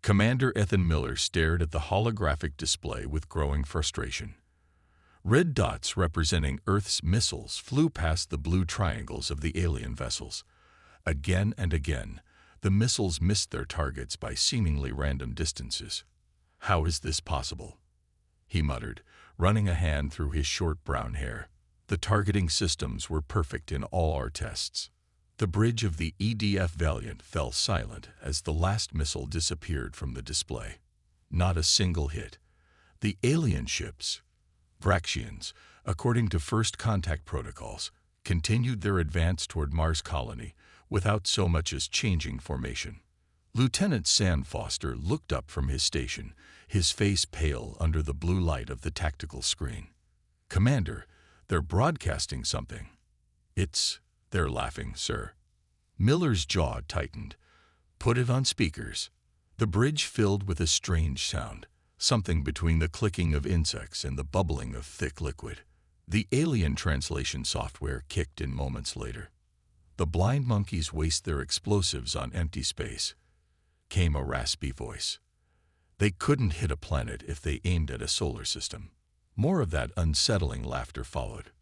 Commander Ethan Miller stared at the holographic display with growing frustration. Red dots representing Earth's missiles flew past the blue triangles of the alien vessels. Again and again, the missiles missed their targets by seemingly random distances. "How is this possible?" he muttered, running a hand through his short brown hair. "The targeting systems were perfect in all our tests." The bridge of the EDF Valiant fell silent as the last missile disappeared from the display. Not a single hit. The alien ships, Vraxians, according to first contact protocols, continued their advance toward Mars colony without so much as changing formation. Lieutenant Sam Foster looked up from his station, his face pale under the blue light of the tactical screen. "Commander, they're broadcasting something." They're laughing, sir." Miller's jaw tightened. "Put it on speakers." The bridge filled with a strange sound, something between the clicking of insects and the bubbling of thick liquid. The alien translation software kicked in moments later. "The blind monkeys waste their explosives on empty space," came a raspy voice. "They couldn't hit a planet if they aimed at a solar system." More of that unsettling laughter followed.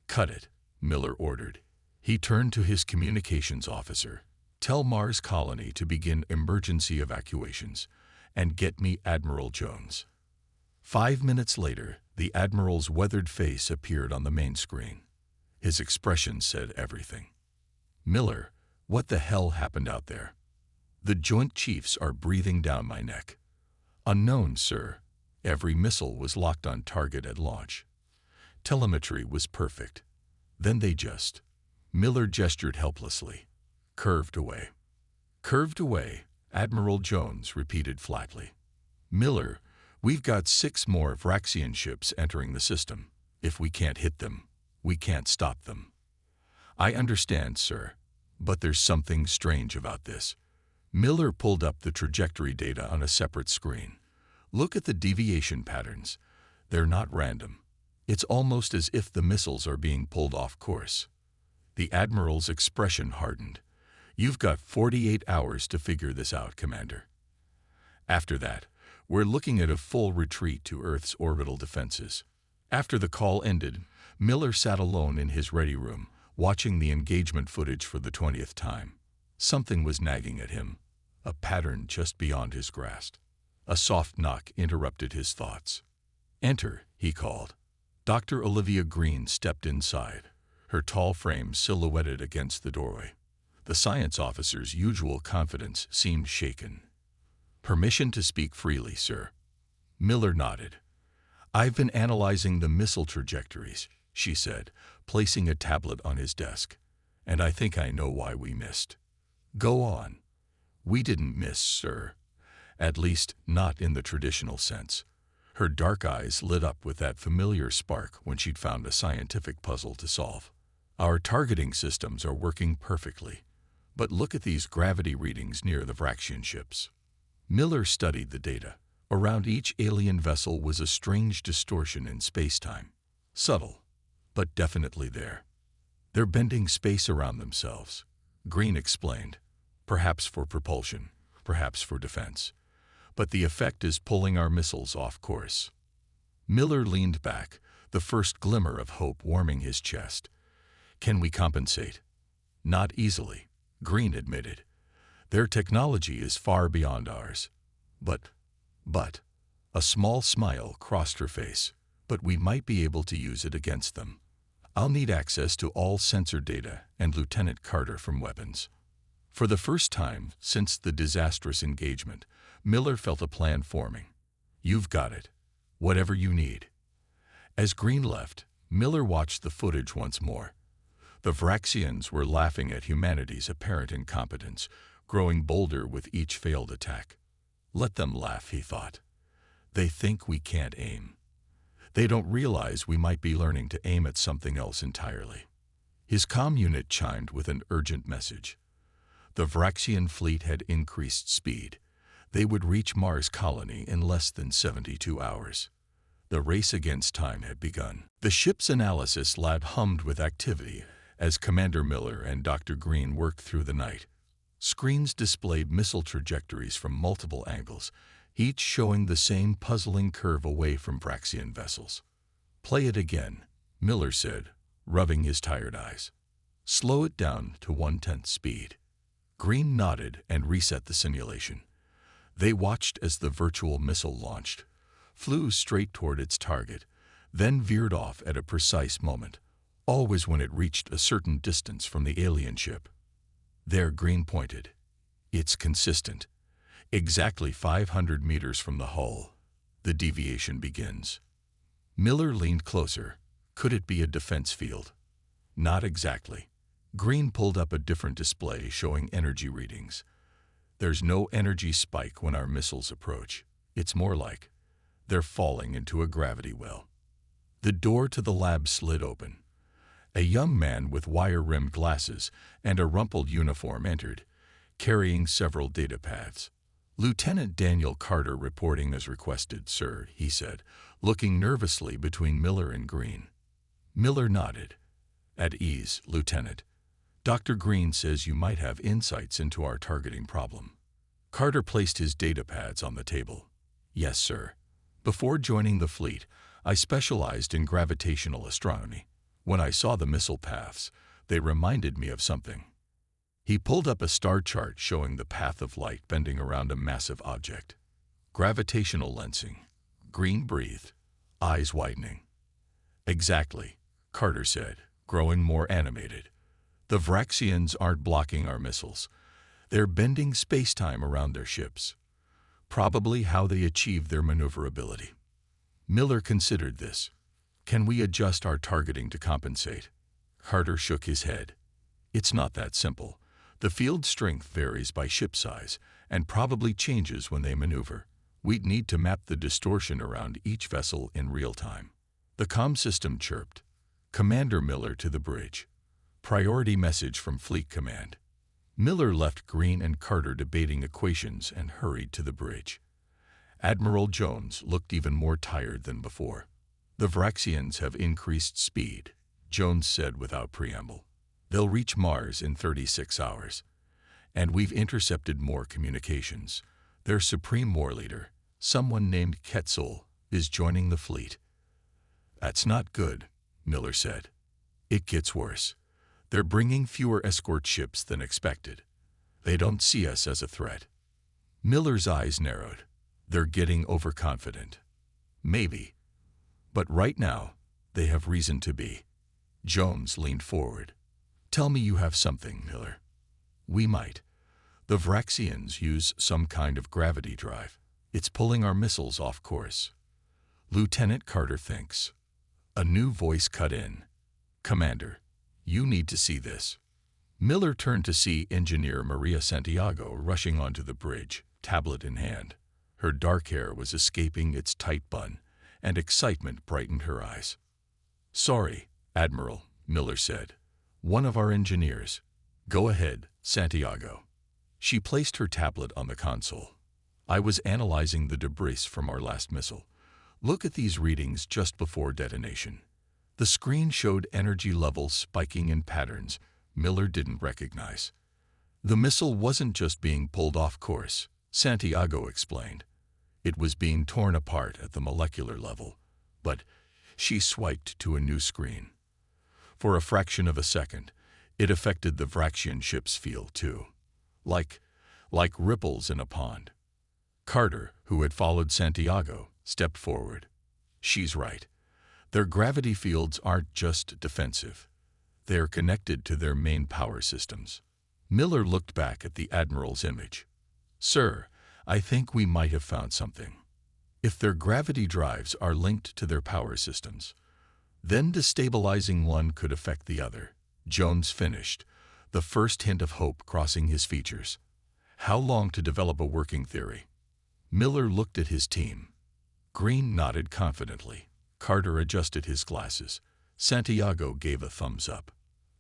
"Cut it," Miller ordered. He turned to his communications officer. "Tell Mars Colony to begin emergency evacuations, and get me Admiral Jones." 5 minutes later, the Admiral's weathered face appeared on the main screen. His expression said everything. "Miller, what the hell happened out there?" "The Joint Chiefs are breathing down my neck." "Unknown, sir. Every missile was locked on target at launch. Telemetry was perfect. Then they just..." Miller gestured helplessly. "Curved away." "Curved away," Admiral Jones repeated flatly. "Miller, we've got 6 more Vraxian ships entering the system. If we can't hit them, we can't stop them." "I understand, sir, but there's something strange about this." Miller pulled up the trajectory data on a separate screen. "Look at the deviation patterns. They're not random. It's almost as if the missiles are being pulled off course." The Admiral's expression hardened. "You've got 48 hours to figure this out, Commander. After that, we're looking at a full retreat to Earth's orbital defenses." After the call ended, Miller sat alone in his ready room, watching the engagement footage for the 20th time. Something was nagging at him, a pattern just beyond his grasp. A soft knock interrupted his thoughts. "Enter," he called. Dr. Olivia Green stepped inside, her tall frame silhouetted against the doorway. The science officer's usual confidence seemed shaken. "Permission to speak freely, sir." Miller nodded. "I've been analyzing the missile trajectories," she said, placing a tablet on his desk. "And I think I know why we missed." "Go on." "We didn't miss, sir. At least, not in the traditional sense." Her dark eyes lit up with that familiar spark when she'd found a scientific puzzle to solve. "Our targeting systems are working perfectly. But look at these gravity readings near the Vraxian ships." Miller studied the data. Around each alien vessel was a strange distortion in space-time. Subtle, but definitely there. "They're bending space around themselves," Green explained. "Perhaps for propulsion, perhaps for defense. But the effect is pulling our missiles off course." Miller leaned back, the first glimmer of hope warming his chest. "Can we compensate?" "Not easily," Green admitted. "Their technology is far beyond ours. But, a small smile crossed her face, "but we might be able to use it against them. I'll need access to all sensor data and Lieutenant Carter from weapons." For the first time since the disastrous engagement, Miller felt a plan forming. "You've got it. Whatever you need." As Green left, Miller watched the footage once more. The Vraxians were laughing at humanity's apparent incompetence, growing bolder with each failed attack. "Let them laugh," he thought. "They think we can't aim. They don't realize we might be learning to aim at something else entirely." His comm unit chimed with an urgent message. The Vraxian fleet had increased speed. They would reach Mars colony in less than 72 hours. The race against time had begun. The ship's analysis lab hummed with activity as Commander Miller and Dr. Green worked through the night. Screens displayed missile trajectories from multiple angles, each showing the same puzzling curve away from Vraxian vessels. "Play it again," Miller said, rubbing his tired eyes. "Slow it down to 1/10 speed." Green nodded and reset the simulation. They watched as the virtual missile launched, flew straight toward its target, then veered off at a precise moment, always when it reached a certain distance from the alien ship. There, Green pointed. "It's consistent. Exactly 500 meters from the hull, the deviation begins." Miller leaned closer. Could it be a defense field? Not exactly. Green pulled up a different display showing energy readings. "There's no energy spike when our missiles approach. It's more like they're falling into a gravity well." The door to the lab slid open. A young man with wire-rimmed glasses and a rumpled uniform entered, carrying several data pads. "Lieutenant Daniel Carter reporting as requested, sir," he said, looking nervously between Miller and Green. Miller nodded. "At ease, Lieutenant. Dr. Green says you might have insights into our targeting problem." Carter placed his data pads on the table. "Yes, sir. Before joining the fleet, I specialized in gravitational astronomy. When I saw the missile paths, they reminded me of something." He pulled up a star chart showing the path of light bending around a massive object. "Gravitational lensing." Green breathed, eyes widening. "Exactly," Carter said, growing more animated. "The Vraxians aren't blocking our missiles. They're bending space-time around their ships. Probably how they achieve their maneuverability." Miller considered this. "Can we adjust our targeting to compensate?" Carter shook his head. "It's not that simple. The field strength varies by ship size and probably changes when they maneuver. We'd need to map the distortion around each vessel in real time." The comm system chirped. "Commander Miller to the bridge. Priority message from Fleet Command." Miller left Green and Carter debating equations and hurried to the bridge. Admiral Jones looked even more tired than before. "The Vraxians have increased speed," Jones said without preamble. "They'll reach Mars in 36 hours. And we've intercepted more communications. Their supreme war leader, someone named Quetzal, is joining the fleet." "That's not good," Miller said. "It gets worse. They're bringing fewer escort ships than expected. They don't see us as a threat." Miller's eyes narrowed. "They're getting overconfident." "Maybe. But right now, they have reason to be." Jones leaned forward. "Tell me you have something, Miller." "We might. The Vraxians use some kind of gravity drive. It's pulling our missiles off course." Lieutenant Carter thinks. A new voice cut in. "Commander, you need to see this." Miller turned to see Engineer Maria Santiago rushing onto the bridge, tablet in hand. Her dark hair was escaping its tight bun, and excitement brightened her eyes. "Sorry, Admiral," Miller said. "One of our engineers." "Go ahead, Santiago." She placed her tablet on the console. "I was analyzing the debris from our last missile. Look at these readings just before detonation." The screen showed energy levels spiking in patterns Miller didn't recognize. "The missile wasn't just being pulled off course," Santiago explained. "It was being torn apart at the molecular level." But she swiped to a new screen. For a fraction of a second, it affected the Vraxian ship's field too. Like ripples in a pond. Carter, who had followed Santiago, stepped forward. "She's right. Their gravity fields aren't just defensive. They're connected to their main power systems." Miller looked back at the Admiral's image. "Sir, I think we might have found something. If their gravity drives are linked to their power systems, then destabilizing one could affect the other." Jones finished, the first hint of hope crossing his features. "How long to develop a working theory?" Miller looked at his team. Green nodded confidently. Carter adjusted his glasses. Santiago gave a thumbs up.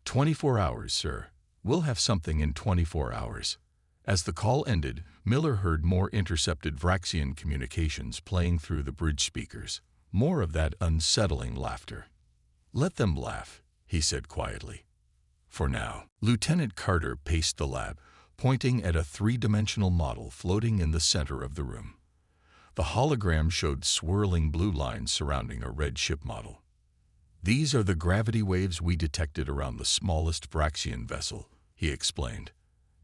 24 hours, sir. We'll have something in 24 hours." As the call ended, Miller heard more intercepted Vraxian communications playing through the bridge speakers. More of that unsettling laughter. "Let them laugh," he said quietly. "For now." Lieutenant Carter paced the lab, pointing at a three-dimensional model floating in the center of the room. The hologram showed swirling blue lines surrounding a red ship model. "These are the gravity waves we detected around the smallest Vraxian vessel," he explained.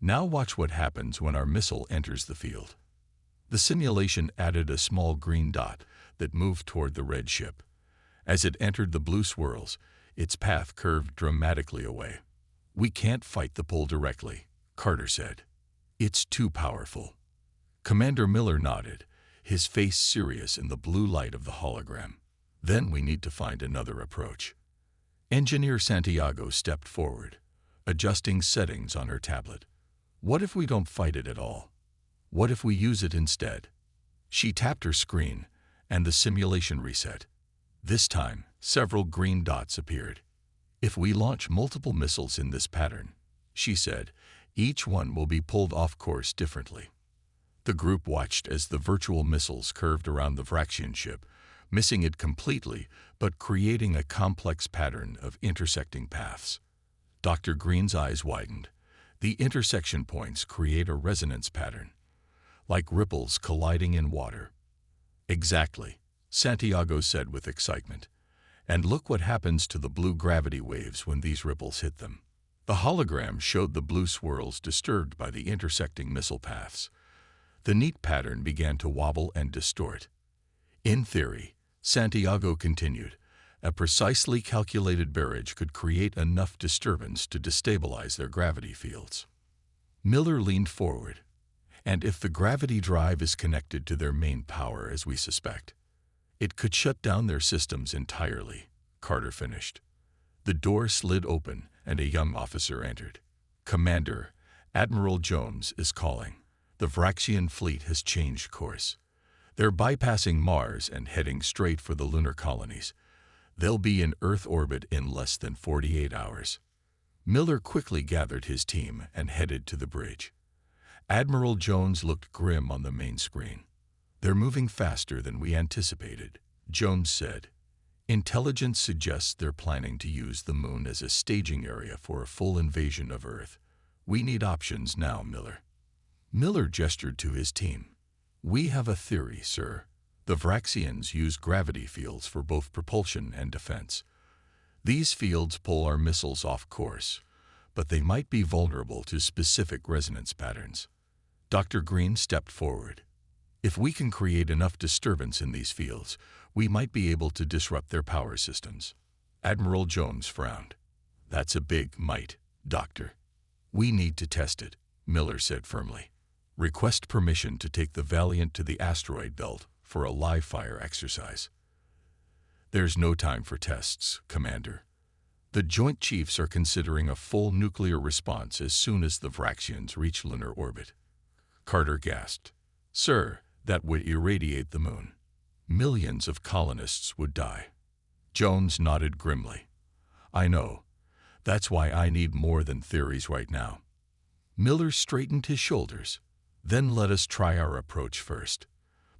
"Now watch what happens when our missile enters the field." The simulation added a small green dot that moved toward the red ship. As it entered the blue swirls, its path curved dramatically away. "We can't fight the pull directly," Carter said. "It's too powerful." Commander Miller nodded, his face serious in the blue light of the hologram. "Then we need to find another approach." Engineer Santiago stepped forward, adjusting settings on her tablet. "What if we don't fight it at all? What if we use it instead?" She tapped her screen, and the simulation reset. This time, several green dots appeared. "If we launch multiple missiles in this pattern," she said, "each one will be pulled off course differently." The group watched as the virtual missiles curved around the Vraxian ship, missing it completely, but creating a complex pattern of intersecting paths. Dr. Green's eyes widened. The intersection points create a resonance pattern, like ripples colliding in water. "Exactly," Santiago said with excitement. "And look what happens to the blue gravity waves when these ripples hit them." The hologram showed the blue swirls disturbed by the intersecting missile paths. The neat pattern began to wobble and distort. "In theory," Santiago continued, "a precisely calculated barrage could create enough disturbance to destabilize their gravity fields." Miller leaned forward. "And if the gravity drive is connected to their main power, as we suspect, it could shut down their systems entirely," Carter finished. The door slid open, and a young officer entered. "Commander, Admiral Jones is calling. The Vraxian fleet has changed course. They're bypassing Mars and heading straight for the lunar colonies. They'll be in Earth orbit in less than 48 hours. Miller quickly gathered his team and headed to the bridge. Admiral Jones looked grim on the main screen. "They're moving faster than we anticipated," Jones said. "Intelligence suggests they're planning to use the moon as a staging area for a full invasion of Earth. We need options now, Miller." Miller gestured to his team. "We have a theory, sir. The Vraxians use gravity fields for both propulsion and defense. These fields pull our missiles off course, but they might be vulnerable to specific resonance patterns." Dr. Green stepped forward. "If we can create enough disturbance in these fields, we might be able to disrupt their power systems." Admiral Jones frowned. "That's a big might, Doctor." "We need to test it," Miller said firmly. "Request permission to take the Valiant to the asteroid belt for a live-fire exercise." "There's no time for tests, Commander. The Joint Chiefs are considering a full nuclear response as soon as the Vraxians reach lunar orbit." Carter gasped. "Sir, that would irradiate the moon. Millions of colonists would die." Jones nodded grimly. "I know. That's why I need more than theories right now." Miller straightened his shoulders. "Then let us try our approach first.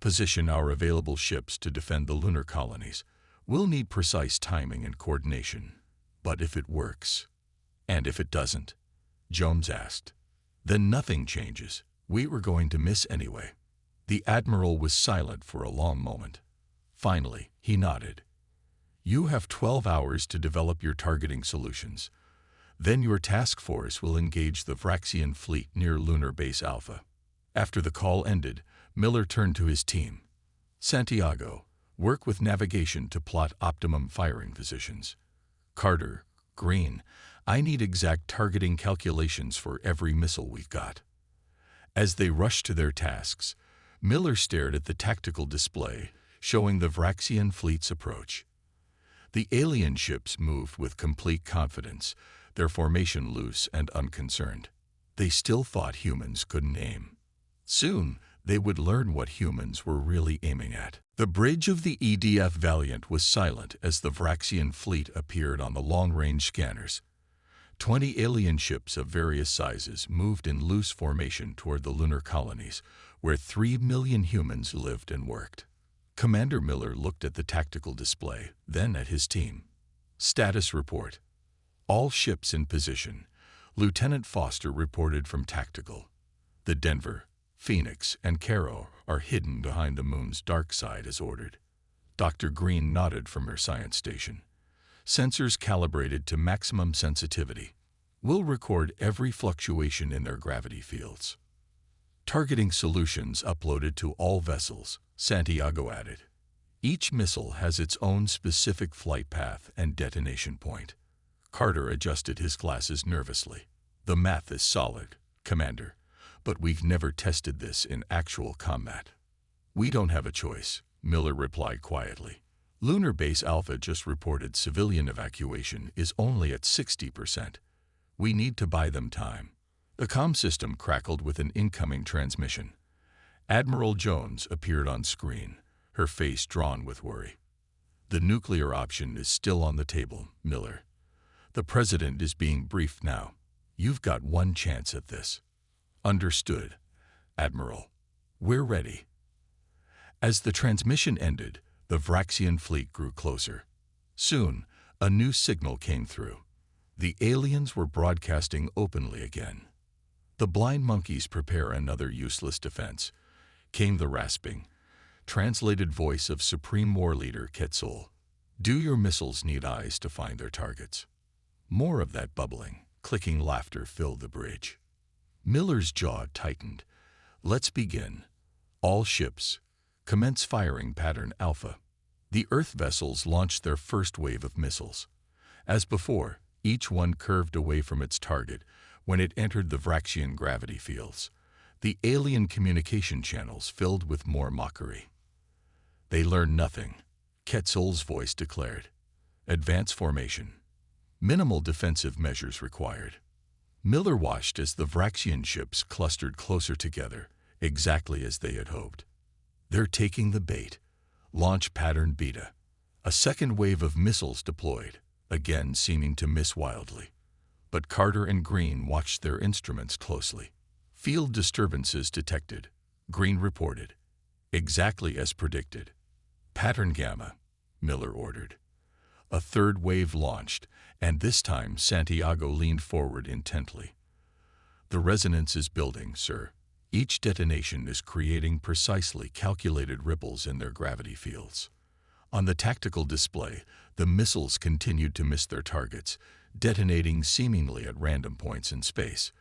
Position our available ships to defend the lunar colonies. We'll need precise timing and coordination. But if it works, and if it doesn't?" Jones asked. "Then nothing changes. We were going to miss anyway." The Admiral was silent for a long moment. Finally, he nodded. "You have 12 hours to develop your targeting solutions. Then your task force will engage the Vraxian fleet near Lunar Base Alpha." After the call ended, Miller turned to his team. "Santiago, work with navigation to plot optimum firing positions. Carter, Green, I need exact targeting calculations for every missile we've got." As they rushed to their tasks, Miller stared at the tactical display showing the Vraxian fleet's approach. The alien ships moved with complete confidence, their formation loose and unconcerned. They still thought humans couldn't aim. Soon, they would learn what humans were really aiming at. The bridge of the EDF Valiant was silent as the Vraxian fleet appeared on the long-range scanners. 20 alien ships of various sizes moved in loose formation toward the lunar colonies, where 3 million humans lived and worked. Commander Miller looked at the tactical display, then at his team. "Status report. All ships in position. Lieutenant Foster reported from Tactical. The Denver, Phoenix, and Caro are hidden behind the moon's dark side as ordered. Dr. Green nodded from her science station. Sensors calibrated to maximum sensitivity. We'll record every fluctuation in their gravity fields. Targeting solutions uploaded to all vessels, Santiago added. Each missile has its own specific flight path and detonation point. Carter adjusted his glasses nervously. The math is solid, Commander, but we've never tested this in actual combat. We don't have a choice, Miller replied quietly. Lunar Base Alpha just reported civilian evacuation is only at 60%. We need to buy them time. The comm system crackled with an incoming transmission. Admiral Jones appeared on screen, her face drawn with worry. The nuclear option is still on the table, Miller. The President is being briefed now. You've got one chance at this. Understood, Admiral. We're ready. As the transmission ended, the Vraxian fleet grew closer. Soon, a new signal came through. The aliens were broadcasting openly again. The blind monkeys prepare another useless defense, came the rasping, translated voice of Supreme War Leader Quetzal. Do your missiles need eyes to find their targets? More of that bubbling, clicking laughter filled the bridge. Miller's jaw tightened. Let's begin. All ships, commence firing pattern Alpha. The Earth vessels launched their first wave of missiles. As before, each one curved away from its target when it entered the Vraxian gravity fields. The alien communication channels filled with more mockery. They learned nothing, Quetzal's voice declared. Advance formation. Minimal defensive measures required. Miller watched as the Vraxian ships clustered closer together, exactly as they had hoped. They're taking the bait. Launch pattern Beta. A second wave of missiles deployed, again seeming to miss wildly. But Carter and Green watched their instruments closely. Field disturbances detected, Green reported. Exactly as predicted. Pattern Gamma, Miller ordered. A third wave launched, and this time Santiago leaned forward intently. The resonance is building, sir. Each detonation is creating precisely calculated ripples in their gravity fields. On the tactical display, the missiles continued to miss their targets, detonating seemingly at random points in space.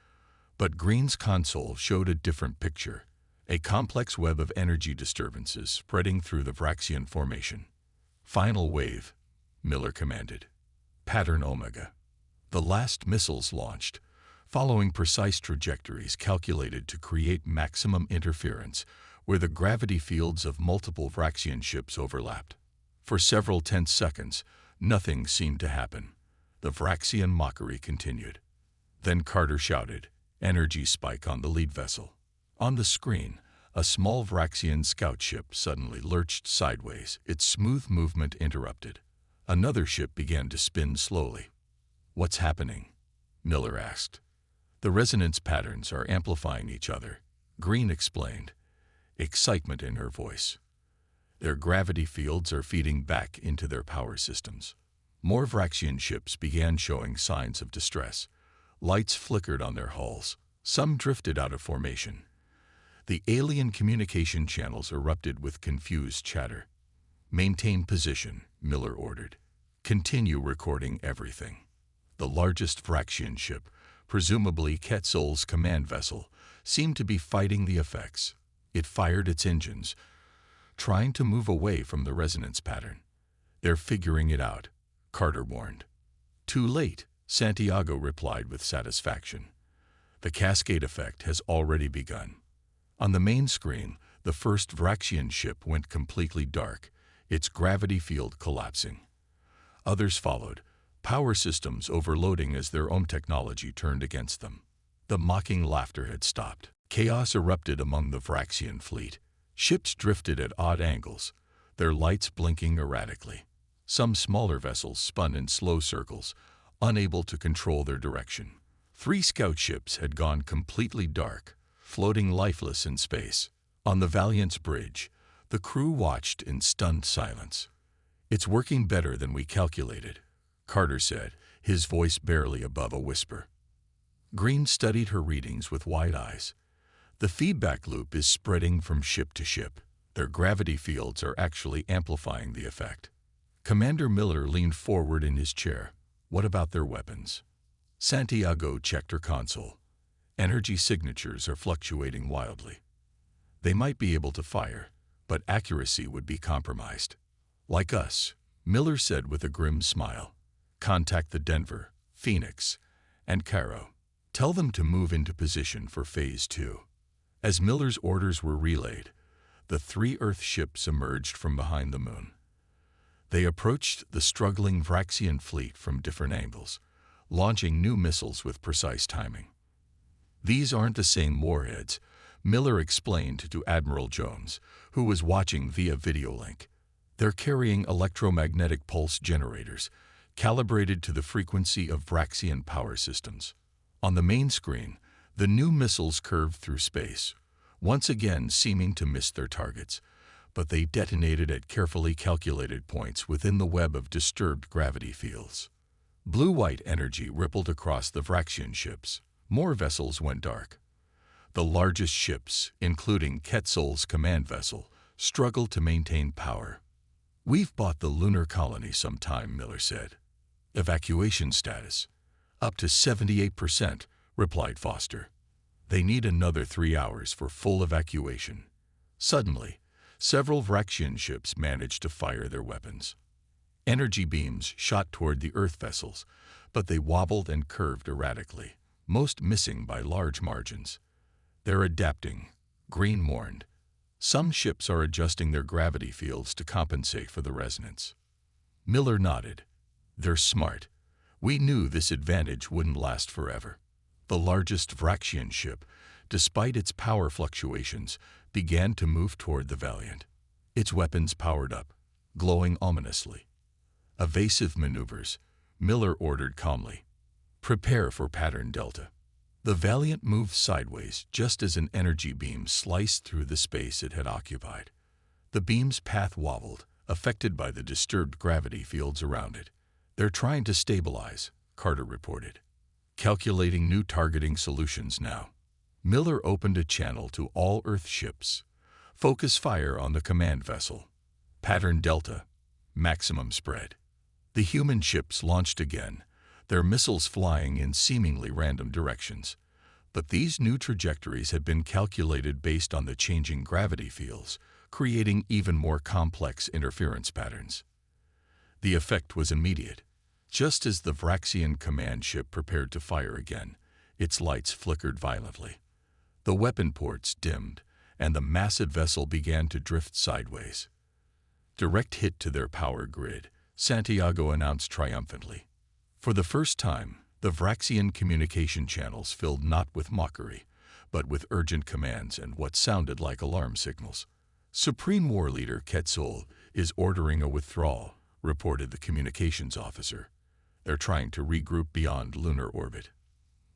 But Green's console showed a different picture, a complex web of energy disturbances spreading through the Vraxian formation. Final wave, Miller commanded. Pattern Omega. The last missiles launched, following precise trajectories calculated to create maximum interference where the gravity fields of multiple Vraxian ships overlapped. For several tense seconds, nothing seemed to happen. The Vraxian mockery continued. Then Carter shouted, energy spike on the lead vessel. On the screen, a small Vraxian scout ship suddenly lurched sideways, its smooth movement interrupted. Another ship began to spin slowly. What's happening? Miller asked. The resonance patterns are amplifying each other, Green explained, excitement in her voice. Their gravity fields are feeding back into their power systems. More Vraxian ships began showing signs of distress. Lights flickered on their hulls. Some drifted out of formation. The alien communication channels erupted with confused chatter. Maintain position, Miller ordered. Continue recording everything. The largest Vraxian ship, presumably Quetzal's command vessel, seemed to be fighting the effects. It fired its engines, trying to move away from the resonance pattern. They're figuring it out, Carter warned. Too late, Santiago replied with satisfaction. The cascade effect has already begun. On the main screen, the first Vraxian ship went completely dark, its gravity field collapsing. Others followed, power systems overloading as their own technology turned against them. The mocking laughter had stopped. Chaos erupted among the Vraxian fleet. Ships drifted at odd angles, their lights blinking erratically. Some smaller vessels spun in slow circles, unable to control their direction. 3 scout ships had gone completely dark, floating lifeless in space. On the Valiant's bridge, the crew watched in stunned silence. It's working better than we calculated, Carter said, his voice barely above a whisper. Green studied her readings with wide eyes. The feedback loop is spreading from ship to ship. Their gravity fields are actually amplifying the effect. Commander Miller leaned forward in his chair. What about their weapons? Santiago checked her console. Energy signatures are fluctuating wildly. They might be able to fire, but accuracy would be compromised. Like us, Miller said with a grim smile. Contact the Denver, Phoenix, and Cairo. Tell them to move into position for Phase 2. As Miller's orders were relayed, the 3 Earth ships emerged from behind the moon. They approached the struggling Vraxian fleet from different angles, launching new missiles with precise timing. These aren't the same warheads, Miller explained to Admiral Jones, who was watching via video link. They're carrying electromagnetic pulse generators, calibrated to the frequency of Vraxian power systems. On the main screen, the new missiles curved through space, once again seeming to miss their targets, but they detonated at carefully calculated points within the web of disturbed gravity fields. Blue-white energy rippled across the Vraxian ships. More vessels went dark. The largest ships, including Quetzal's command vessel, struggled to maintain power. We've bought the lunar colony some time, Miller said. Evacuation status. Up to 78%, replied Foster. They need another 3 hours for full evacuation. Suddenly, several Vraxian ships managed to fire their weapons. Energy beams shot toward the Earth vessels, but they wobbled and curved erratically, most missing by large margins. They're adapting, Green warned. Some ships are adjusting their gravity fields to compensate for the resonance. Miller nodded. They're smart. We knew this advantage wouldn't last forever. The largest Vraxian ship, despite its power fluctuations, began to move toward the Valiant. Its weapons powered up, glowing ominously. Evasive maneuvers, Miller ordered calmly. Prepare for pattern delta. The Valiant moved sideways just as an energy beam sliced through the space it had occupied. The beam's path wobbled, affected by the disturbed gravity fields around it. They're trying to stabilize, Carter reported. Calculating new targeting solutions now. Miller opened a channel to all Earth ships. Focus fire on the command vessel. Pattern delta. Maximum spread. The human ships launched again, their missiles flying in seemingly random directions. But these new trajectories had been calculated based on the changing gravity fields, creating even more complex interference patterns. The effect was immediate. Just as the Vraxian command ship prepared to fire again, its lights flickered violently. The weapon ports dimmed, and the massive vessel began to drift sideways. Direct hit to their power grid, Santiago announced triumphantly. For the first time, the Vraxian communication channels filled not with mockery, but with urgent commands and what sounded like alarm signals. Supreme War Leader Quetzal is ordering a withdrawal, reported the communications officer. They're trying to regroup beyond lunar orbit.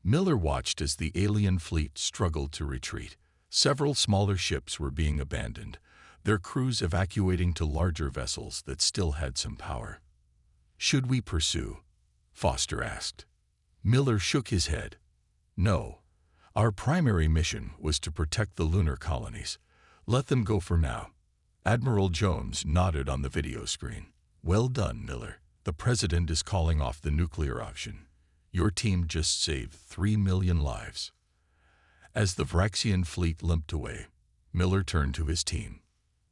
Miller watched as the alien fleet struggled to retreat. Several smaller ships were being abandoned, their crews evacuating to larger vessels that still had some power. Should we pursue? Foster asked. Miller shook his head. No. Our primary mission was to protect the lunar colonies. Let them go for now. Admiral Jones nodded on the video screen. Well done, Miller. The President is calling off the nuclear option. Your team just saved 3 million lives. As the Vraxian fleet limped away, Miller turned to his team.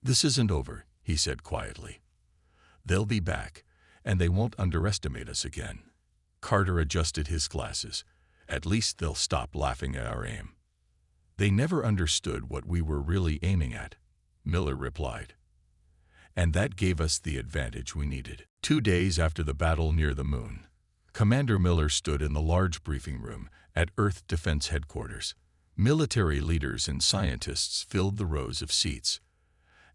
This isn't over, he said quietly. They'll be back, and they won't underestimate us again. Carter adjusted his glasses. At least they'll stop laughing at our aim. They never understood what we were really aiming at, Miller replied. And that gave us the advantage we needed. 2 days after the battle near the moon, Commander Miller stood in the large briefing room at Earth Defense Headquarters. Military leaders and scientists filled the rows of seats.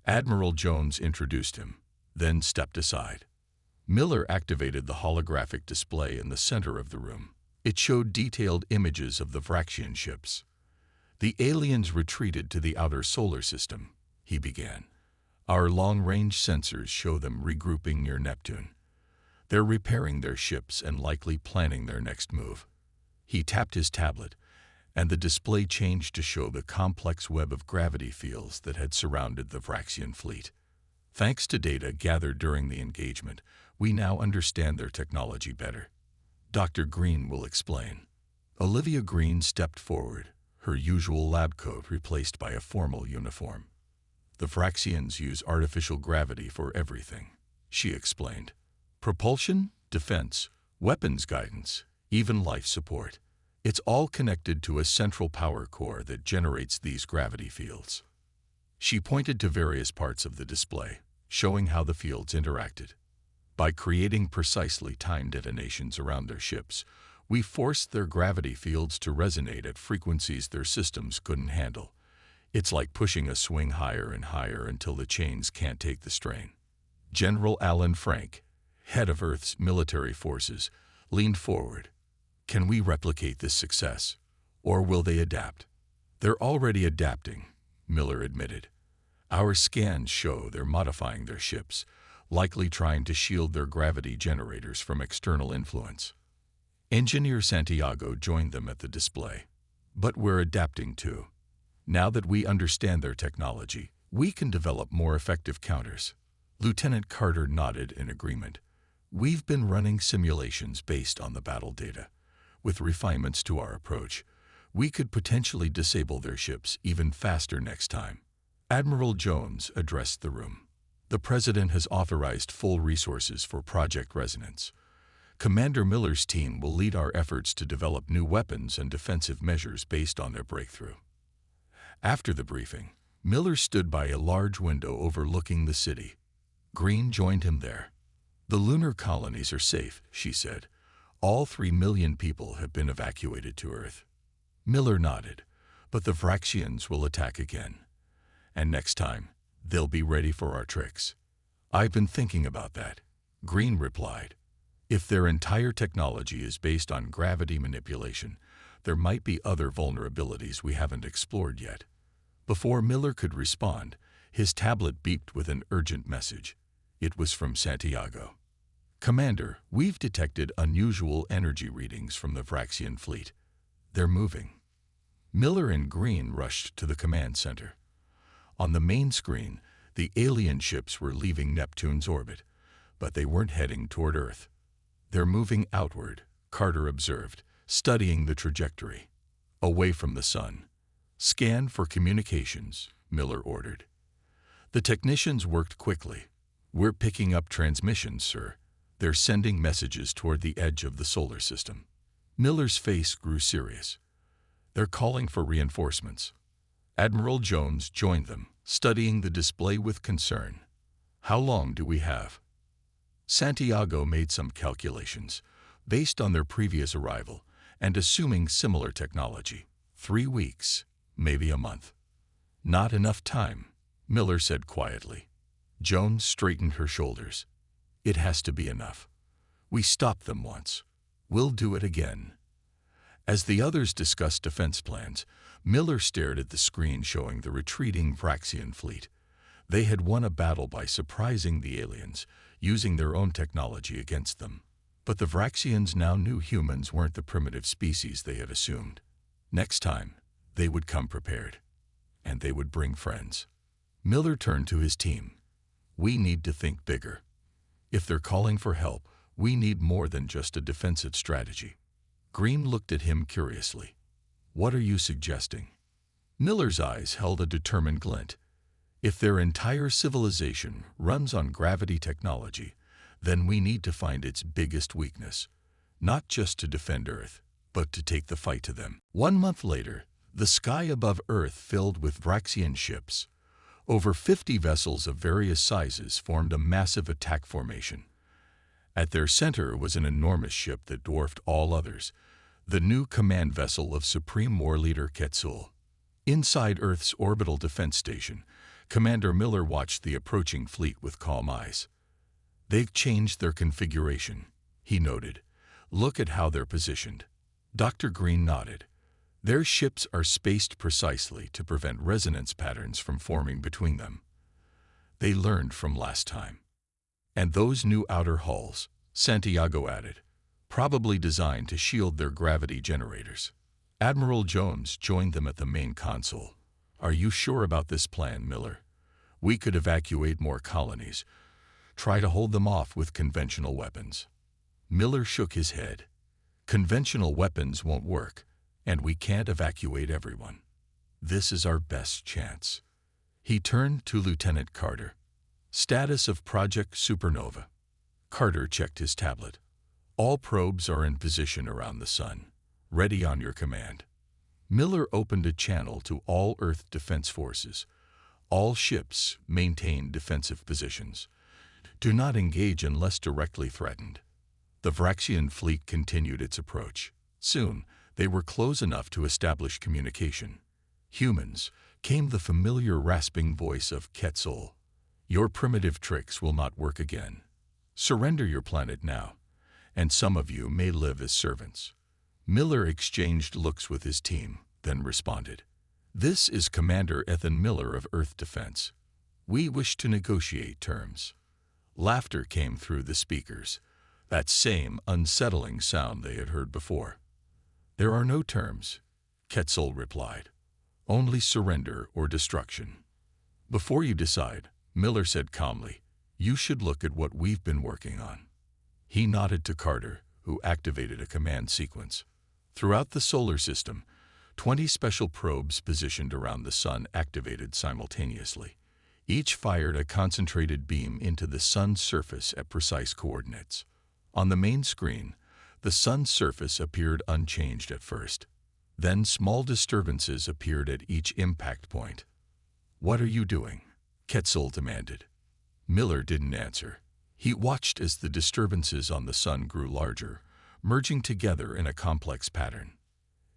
Admiral Jones introduced him, then stepped aside. Miller activated the holographic display in the center of the room. It showed detailed images of the Vraxian ships. The aliens retreated to the outer solar system, he began. Our long-range sensors show them regrouping near Neptune. They're repairing their ships and likely planning their next move. He tapped his tablet, and the display changed to show the complex web of gravity fields that had surrounded the Vraxian fleet. Thanks to data gathered during the engagement, we now understand their technology better. Dr. Green will explain. Olivia Green stepped forward, her usual lab coat replaced by a formal uniform. The Vraxians use artificial gravity for everything, she explained. Propulsion, defense, weapons guidance, even life support. It's all connected to a central power core that generates these gravity fields. She pointed to various parts of the display, showing how the fields interacted. By creating precisely timed detonations around their ships, we forced their gravity fields to resonate at frequencies their systems couldn't handle. It's like pushing a swing higher and higher until the chains can't take the strain. General Alan Frank, head of Earth's military forces, leaned forward. Can we replicate this success, or will they adapt? They're already adapting, Miller admitted. Our scans show they're modifying their ships, likely trying to shield their gravity generators from external influence. Engineer Santiago joined them at the display. But we're adapting too. Now that we understand their technology, we can develop more effective counters. Lieutenant Carter nodded in agreement. We've been running simulations based on the battle data. With refinements to our approach, we could potentially disable their ships even faster next time. Admiral Jones addressed the room. The President has authorized full resources for Project Resonance. Commander Miller's team will lead our efforts to develop new weapons and defensive measures based on their breakthrough. After the briefing, Miller stood by a large window overlooking the city. Green joined him there. The lunar colonies are safe, she said. All 3 million people have been evacuated to Earth. Miller nodded, but the Vraxians will attack again. And next time, they'll be ready for our tricks. I've been thinking about that, Green replied. If their entire technology is based on gravity manipulation, there might be other vulnerabilities we haven't explored yet. Before Miller could respond, his tablet beeped with an urgent message. It was from Santiago. Commander, we've detected unusual energy readings from the Vraxian fleet. They're moving. Miller and Green rushed to the command center. On the main screen, the alien ships were leaving Neptune's orbit, but they weren't heading toward Earth. They're moving outward, Carter observed, studying the trajectory. Away from the sun. Scan for communications, Miller ordered. The technicians worked quickly. We're picking up transmissions, sir. They're sending messages toward the edge of the solar system. Miller's face grew serious. They're calling for reinforcements. Admiral Jones joined them, studying the display with concern. How long do we have? Santiago made some calculations, based on their previous arrival, and assuming similar technology. 3 weeks, maybe a month. Not enough time, Miller said quietly. Jones straightened her shoulders. It has to be enough. We stopped them once. We'll do it again. As the others discussed defense plans, Miller stared at the screen showing the retreating Vraxian fleet. They had won a battle by surprising the aliens, using their own technology against them. But the Vraxians now knew humans weren't the primitive species they had assumed. Next time, they would come prepared. And they would bring friends. Miller turned to his team. We need to think bigger. If they're calling for help, we need more than just a defensive strategy. Green looked at him curiously. What are you suggesting? Miller's eyes held a determined glint. If their entire civilization runs on gravity technology, then we need to find its biggest weakness, not just to defend Earth, but to take the fight to them. 1 month later, the sky above Earth filled with Vraxian ships. Over 50 vessels of various sizes formed a massive attack formation. At their center was an enormous ship that dwarfed all others, the new command vessel of Supreme War Leader Quetzal. Inside Earth's orbital defense station, Commander Miller watched the approaching fleet with calm eyes. They've changed their configuration, he noted. Look at how they're positioned. Dr. Green nodded. Their ships are spaced precisely to prevent resonance patterns from forming between them. They learned from last time. And those new outer hulls, Santiago added. probably designed to shield their gravity generators. Admiral Jones joined them at the main console. "Are you sure about this plan, Miller? We could evacuate more colonies. Try to hold them off with conventional weapons." Miller shook his head. "Conventional weapons won't work, and we can't evacuate everyone. This is our best chance." He turned to Lieutenant Carter. "Status of Project Supernova." Carter checked his tablet. "All probes are in position around the sun. Ready on your command." Miller opened a channel to all Earth Defense Forces. "All ships maintain defensive positions. Do not engage unless directly threatened." The Vraxian fleet continued its approach. Soon, they were close enough to establish communication. "Humans," came the familiar rasping voice of Quetzal. "Your primitive tricks will not work again. Surrender your planet now, and some of you may live as servants." Miller exchanged looks with his team, then responded. "This is Commander Ethan Miller of Earth Defense. We wish to negotiate terms." Laughter came through the speakers, that same unsettling sound they had heard before. "There are no terms," Quetzal replied. "Only surrender or destruction." "Before you decide," Miller said calmly, "you should look at what we've been working on." He nodded to Carter, who activated a command sequence. Throughout the solar system, 20 special probes positioned around the sun activated simultaneously. Each fired a concentrated beam into the sun's surface at precise coordinates. On the main screen, the sun's surface appeared unchanged at first. Then small disturbances appeared at each impact point. "What are you doing?" Quetzal demanded. Miller didn't answer. He watched as the disturbances on the sun grew larger, merging together in a complex pattern.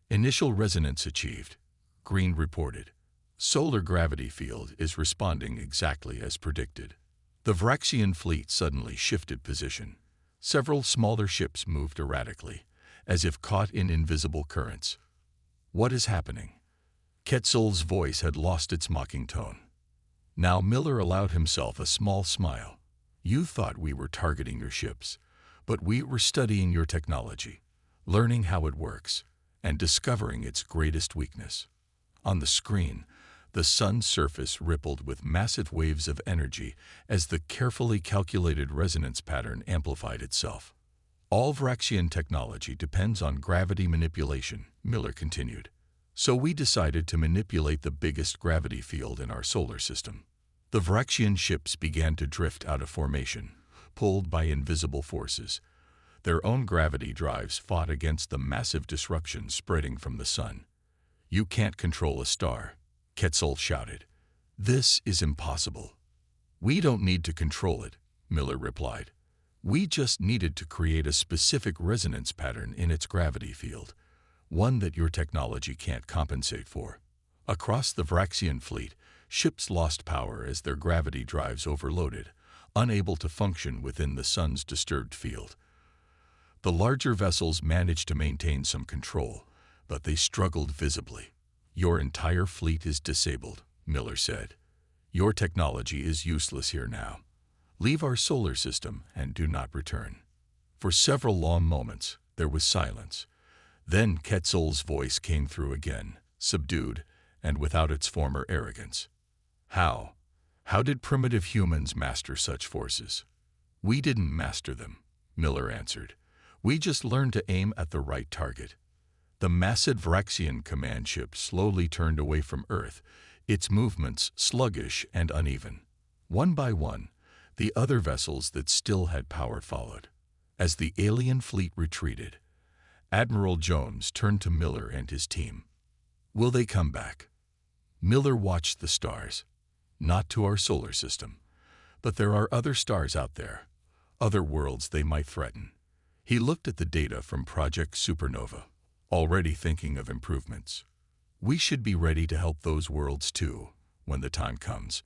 "Initial resonance achieved," Green reported. "Solar gravity field is responding exactly as predicted." The Vraxian fleet suddenly shifted position. Several smaller ships moved erratically, as if caught in invisible currents. "What is happening?" Quetzal's voice had lost its mocking tone. Now Miller allowed himself a small smile. "You thought we were targeting your ships, but we were studying your technology, learning how it works, and discovering its greatest weakness." On the screen, the sun's surface rippled with massive waves of energy as the carefully calculated resonance pattern amplified itself. "All Vraxian technology depends on gravity manipulation," Miller continued. "So we decided to manipulate the biggest gravity field in our solar system." The Vraxian ships began to drift out of formation, pulled by invisible forces. Their own gravity drives fought against the massive disruption spreading from the sun. "You can't control a star," Quetzal shouted. "This is impossible." "We don't need to control it," Miller replied. "We just needed to create a specific resonance pattern in its gravity field, one that your technology can't compensate for." Across the Vraxian fleet, ships lost power as their gravity drives overloaded, unable to function within the sun's disturbed field. The larger vessels managed to maintain some control, but they struggled visibly. "Your entire fleet is disabled," Miller said. "Your technology is useless here now. Leave our solar system and do not return." For several long moments, there was silence. Then Quetzal's voice came through again, subdued and without its former arrogance. "How? How did primitive humans master such forces?" "We didn't master them," Miller answered. "We just learned to aim at the right target." The massive Vraxian command ship slowly turned away from Earth, its movements sluggish and uneven. One by one, the other vessels that still had power followed. As the alien fleet retreated, Admiral Jones turned to Miller and his team. "Will they come back?" Miller watched the stars. "Not to our solar system. But there are other stars out there, other worlds they might threaten." He looked at the data from Project Supernova, already thinking of improvements. "We should be ready to help those worlds too, when the time comes."